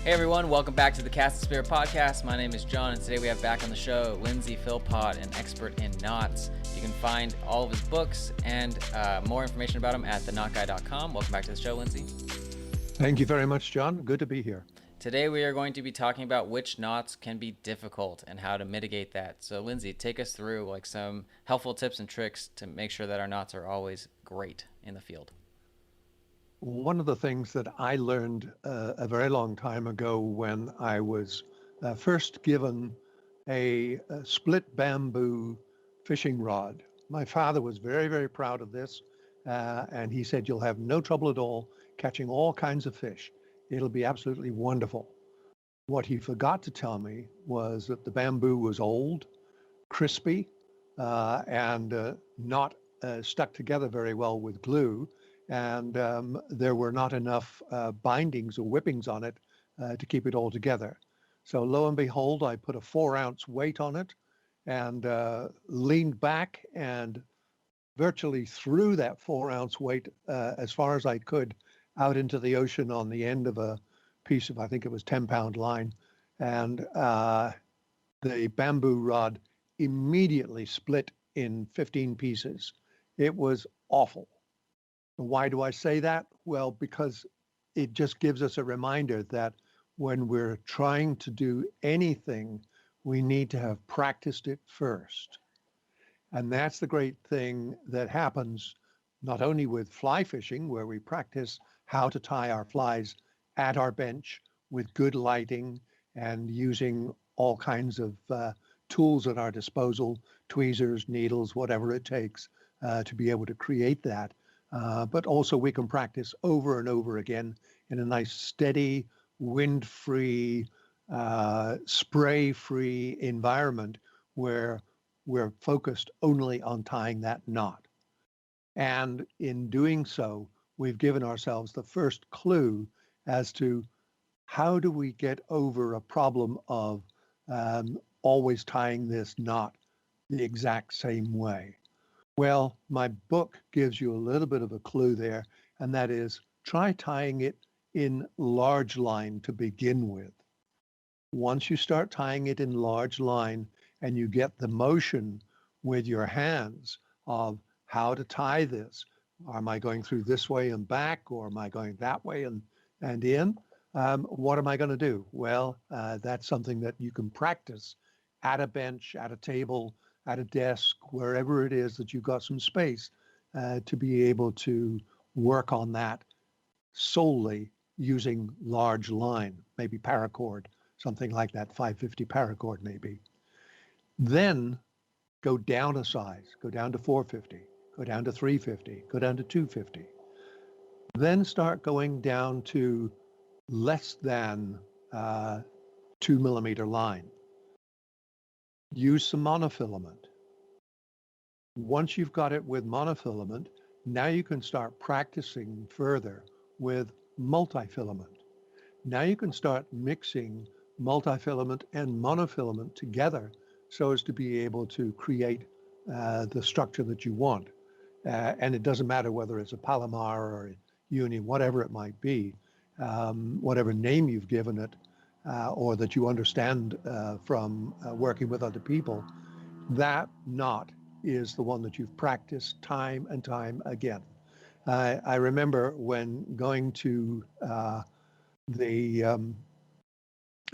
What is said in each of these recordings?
Hey everyone, welcome back to the Cast the Spirit podcast. My name is John, and today we have back on the show Lindsey Philpott, an expert in knots. You can find all of his books and more information about him at theknotguy.com. Welcome back to the show, Lindsey. Thank you very much, John. Good to be here. Today we are going to be talking about which knots can be difficult and how to mitigate that. So Lindsey, take us through like some helpful tips and tricks to make sure that our knots are always great in the field. One of the things that I learned a very long time ago when I was first given a split bamboo fishing rod. My father was very, very proud of this, and he said, "You'll have no trouble at all catching all kinds of fish. It'll be absolutely wonderful." What he forgot to tell me was that the bamboo was old, crispy, and not stuck together very well with glue. And there were not enough bindings or whippings on it to keep it all together. So lo and behold, I put a 4-ounce weight on it and leaned back and virtually threw that 4-ounce weight as far as I could out into the ocean on the end of a piece of, I think it was 10-pound line. And the bamboo rod immediately split in 15 pieces. It was awful. Why do I say that? Well, because it just gives us a reminder that when we're trying to do anything, we need to have practiced it first. And that's the great thing that happens not only with fly fishing, where we practice how to tie our flies at our bench with good lighting and using all kinds of tools at our disposal, tweezers, needles, whatever it takes to be able to create that. But also we can practice over and over again in a nice, steady, wind-free, spray-free environment where we're focused only on tying that knot. And in doing so, we've given ourselves the first clue as to how do we get over a problem of always tying this knot the exact same way. Well, my book gives you a little bit of a clue there, and that is try tying it in large line to begin with. Once you start tying it in large line and you get the motion with your hands of how to tie this, am I going through this way and back, or am I going that way and in? What am I going to do? Well, that's something that you can practice at a bench, at a table, at a desk, wherever it is that you've got some space to be able to work on that solely using large line, maybe paracord, something like that, 550 paracord maybe. Then go down a size, go down to 450, go down to 350, go down to 250. Then start going down to less than 2 millimeter line. Use some monofilament. Once you've got it with monofilament, now you can start practicing further with multifilament. Now you can start mixing multifilament and monofilament together so as to be able to create the structure that you want. And it doesn't matter whether it's a Palomar or a Uni, whatever it might be, whatever name you've given it, or that you understand from working with other people, that knot is the one that you've practiced time and time again. I remember when going to the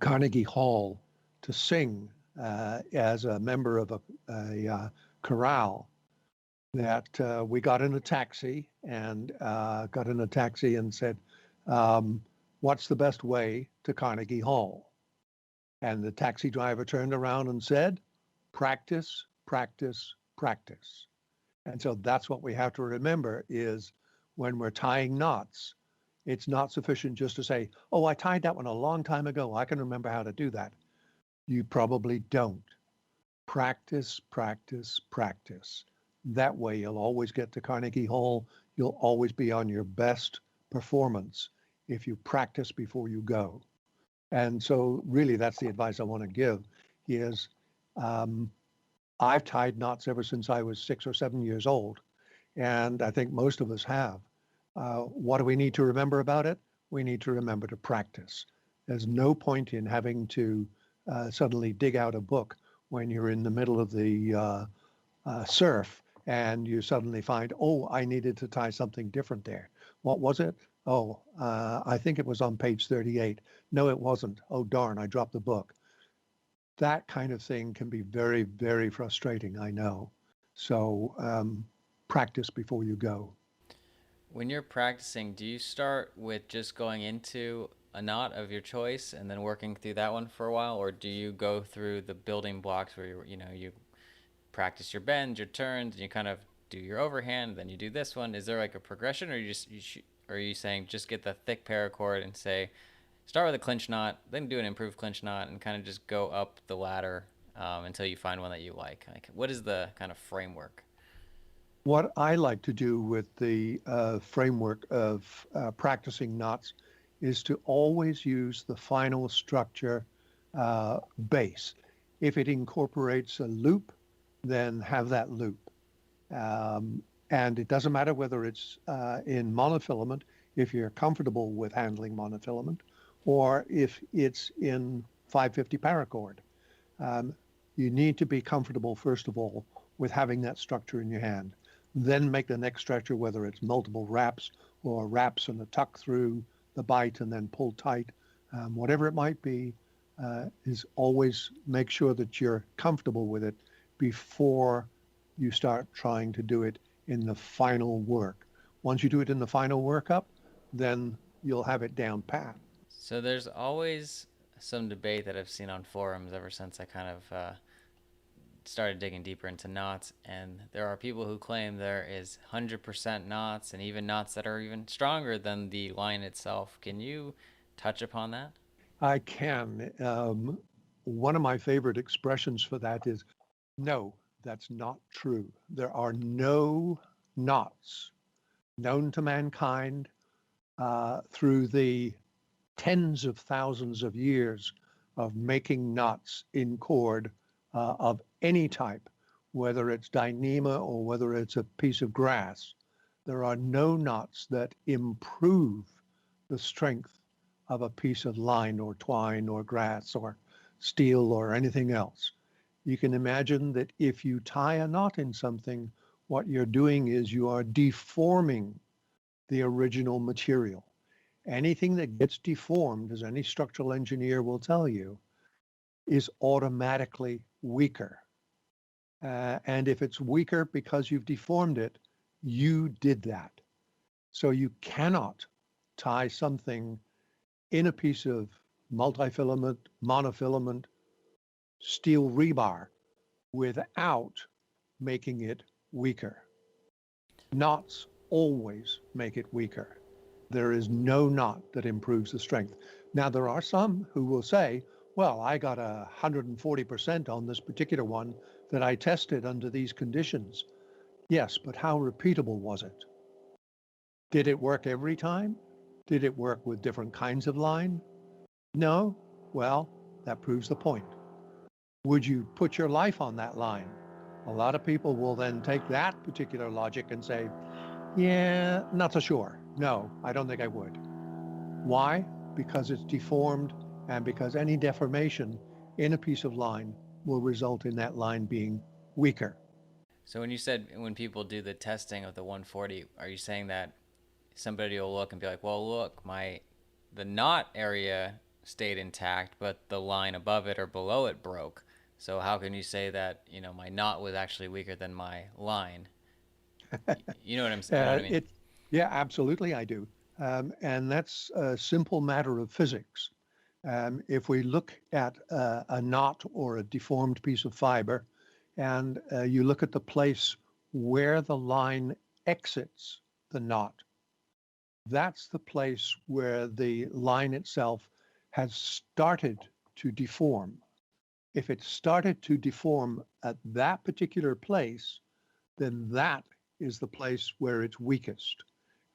Carnegie Hall to sing as a member of a chorale, that we got in a taxi and said, what's the best way to Carnegie Hall? And the taxi driver turned around and said, practice, practice, practice. And so that's what we have to remember is when we're tying knots, it's not sufficient just to say, oh, I tied that one a long time ago. I can remember how to do that. You probably don't. Practice, practice, practice. That way you'll always get to Carnegie Hall. You'll always be on your best performance if you practice before you go. And so really that's the advice I want to give is I've tied knots ever since I was 6 or 7 years old. And I think most of us have. What do we need to remember about it? We need to remember to practice. There's no point in having to suddenly dig out a book when you're in the middle of the surf and you suddenly find, oh, I needed to tie something different there. What was it? Oh, I think it was on page 38. No, it wasn't. Oh, darn, I dropped the book. That kind of thing can be very, very frustrating, I know. So practice before you go. When you're practicing, do you start with just going into a knot of your choice and then working through that one for a while, or do you go through the building blocks where you practice your bends, your turns, and you kind of do your overhand, then you do this one? Is there like a progression, or or are you saying just get the thick paracord and say start with a clinch knot, then do an improved clinch knot, and kind of just go up the ladder until you find one that you like? Like, what is the kind of framework? What I like to do with the framework of practicing knots is to always use the final structure base. If it incorporates a loop, then have that loop. And it doesn't matter whether it's in monofilament, if you're comfortable with handling monofilament, or if it's in 550 paracord. Um, you need to be comfortable, first of all, with having that structure in your hand. Then make the next structure, whether it's multiple wraps or wraps and a tuck through the bite and then pull tight, whatever it might be, is always make sure that you're comfortable with it before you start trying to do it in the final work. Once you do it in the final workup, then you'll have it down pat. So there's always some debate that I've seen on forums ever since I kind of started digging deeper into knots, and there are people who claim there is 100% knots and even knots that are even stronger than the line itself. Can you touch upon that? I can. One of my favorite expressions for that is, no, that's not true. There are no knots known to mankind through the tens of thousands of years of making knots in cord of any type, whether it's Dyneema or whether it's a piece of grass. There are no knots that improve the strength of a piece of line or twine or grass or steel or anything else. You can imagine that if you tie a knot in something, what you're doing is you are deforming the original material. Anything that gets deformed, as any structural engineer will tell you, is automatically weaker. And if it's weaker because you've deformed it, you did that. So you cannot tie something in a piece of multifilament, monofilament, steel rebar without making it weaker. Knots always make it weaker. There is no knot that improves the strength. Now, there are some who will say, well, I got 140% on this particular one that I tested under these conditions. Yes, but how repeatable was it? Did it work every time? Did it work with different kinds of line? No? Well, that proves the point. Would you put your life on that line? A lot of people will then take that particular logic and say, yeah, not so sure. No, I don't think I would. Why? Because it's deformed and because any deformation in a piece of line will result in that line being weaker. So when you said when people do the testing of the 140, are you saying that somebody will look and be like, well, look, the knot area stayed intact, but the line above it or below it broke. So how can you say that, my knot was actually weaker than my line? You know what you know what I mean? It, yeah, absolutely, I do. And that's a simple matter of physics. If we look at a knot or a deformed piece of fiber, and you look at the place where the line exits the knot, that's the place where the line itself has started to deform. If it started to deform at that particular place, then that is the place where it's weakest.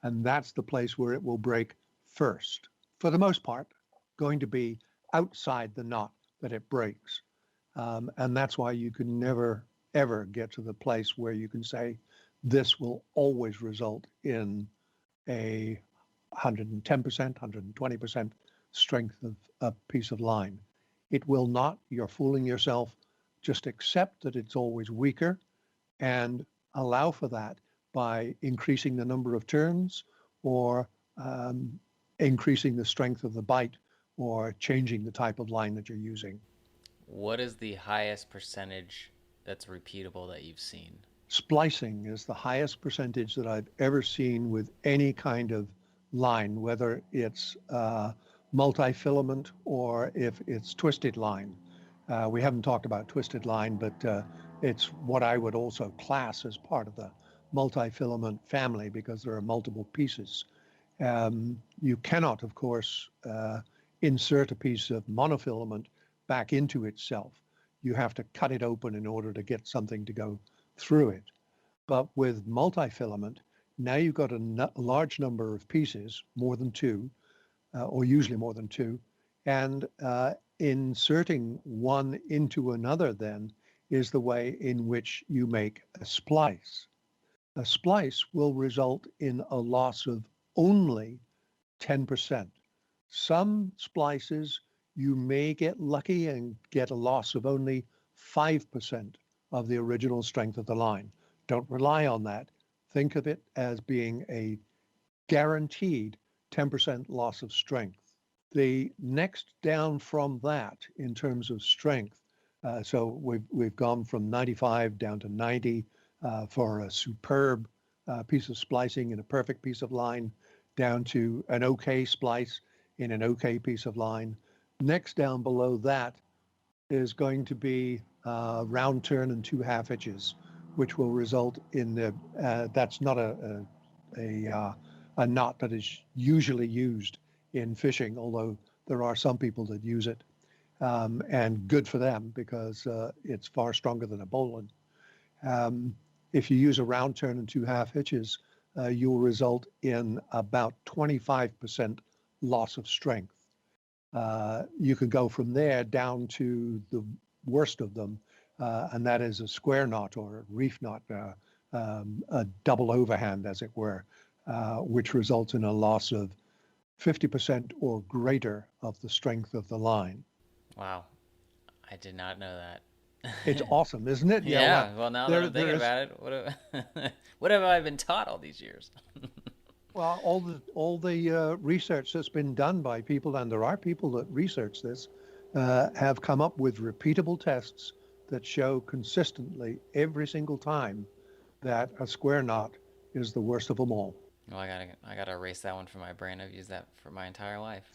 And that's the place where it will break first. For the most part, going to be outside the knot that it breaks. And that's why you can never, ever get to the place where you can say, this will always result in a 110%, 120% strength of a piece of line. It will not. You're fooling yourself. Just accept that it's always weaker and allow for that by increasing the number of turns or increasing the strength of the bite or changing the type of line that you're using. What is the highest percentage that's repeatable that you've seen? Splicing is the highest percentage that I've ever seen with any kind of line, whether it's multi-filament or if it's twisted line. We haven't talked about twisted line, but it's what I would also class as part of the multi-filament family because there are multiple pieces. You cannot, of course, insert a piece of monofilament back into itself. You have to cut it open in order to get something to go through it. But with multifilament, now you've got a large number of pieces, more than two, or usually more than two, and inserting one into another then is the way in which you make a splice. A splice will result in a loss of only 10%. Some splices you may get lucky and get a loss of only 5% of the original strength of the line. Don't rely on that. Think of it as being a guaranteed 10% loss of strength. The next down from that in terms of strength, so we've gone from 95 down to 90 for a superb piece of splicing in a perfect piece of line, down to an okay splice in an okay piece of line. Next down below that is going to be round turn and 2/2 inches, which will result in the, that's not a knot that is usually used in fishing, although there are some people that use it, and good for them because it's far stronger than a bowline. If you use a round turn and 2/2 inches, you'll result in about 25% loss of strength. You could go from there down to the worst of them, and that is a square knot or a reef knot, a double overhand, as it were, which results in a loss of 50% or greater of the strength of the line. Wow, I did not know It's that. awesome, isn't it? Yeah, well, Yeah, well, now that there, I'm there thinking is, about it, what have I been taught all these years? well, all the research that's been done by people, and there are people that research this, have come up with repeatable tests that show consistently every single time that a square knot is the worst of them all. Well, I gotta erase that one from my brain. I've used that for my entire life.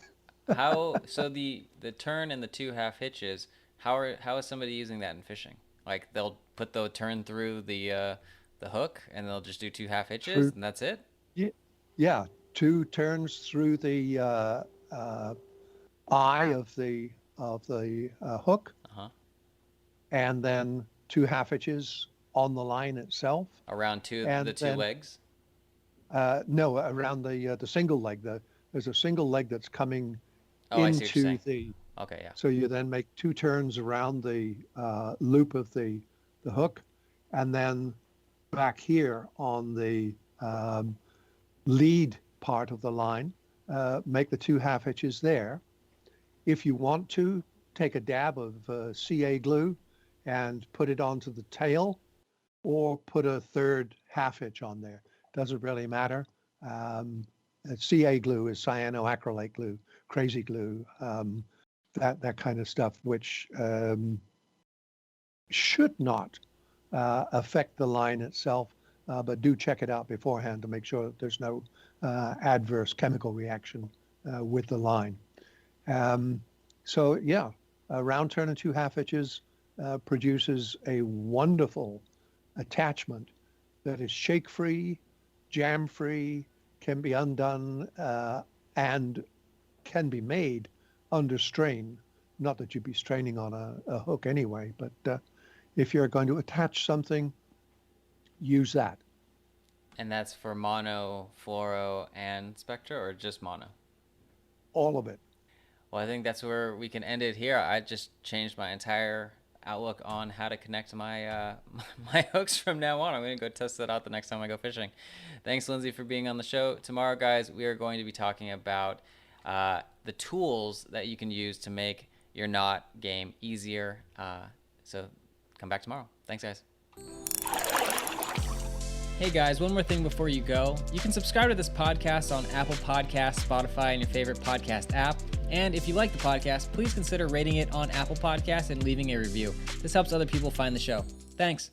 How so the turn and the 2/2 hitches? How is somebody using that in fishing? Like they'll put the turn through the hook and they'll just do 2/2 hitches Through, and that's it. yeah, yeah, two turns through the uh, eye of the hook, Uh huh. and then 2/2 inches on the line itself, Around the and two then legs. no, around the single leg. There's a single leg that's coming Oh, I see what you're into saying. the. Okay, yeah. So you then make two turns around the loop of the hook, and then back here on the lead part of the line, make the 2/2 inches there. If you want to, take a dab of CA glue and put it onto the tail, or put a third half inch on there. Doesn't really matter. Um, CA glue is cyanoacrylate glue, crazy glue, that kind of stuff, which should not affect the line itself, but do check it out beforehand to make sure that there's no adverse chemical reaction with the line. Um, so yeah, a round turn and 2/2 inches produces a wonderful attachment that is shake-free, jam-free, can be undone, and can be made under strain. Not that you'd be straining on a hook anyway, but if you're going to attach something, use that. And that's for mono, fluoro, and spectra, or just mono? All of it. Well, I think that's where we can end it here. I just changed my entire outlook on how to connect my my hooks from now on. I'm gonna go test that out the next time I go fishing. Thanks, Lindsey, for being on the show. Tomorrow, guys, we are going to be talking about the tools that you can use to make your knot game easier. So come back tomorrow. Thanks, guys. Hey guys, one more thing before you go. You can subscribe to this podcast on Apple Podcasts, Spotify, and your favorite podcast app. And if you like the podcast, please consider rating it on Apple Podcasts and leaving a review. This helps other people find the show. Thanks.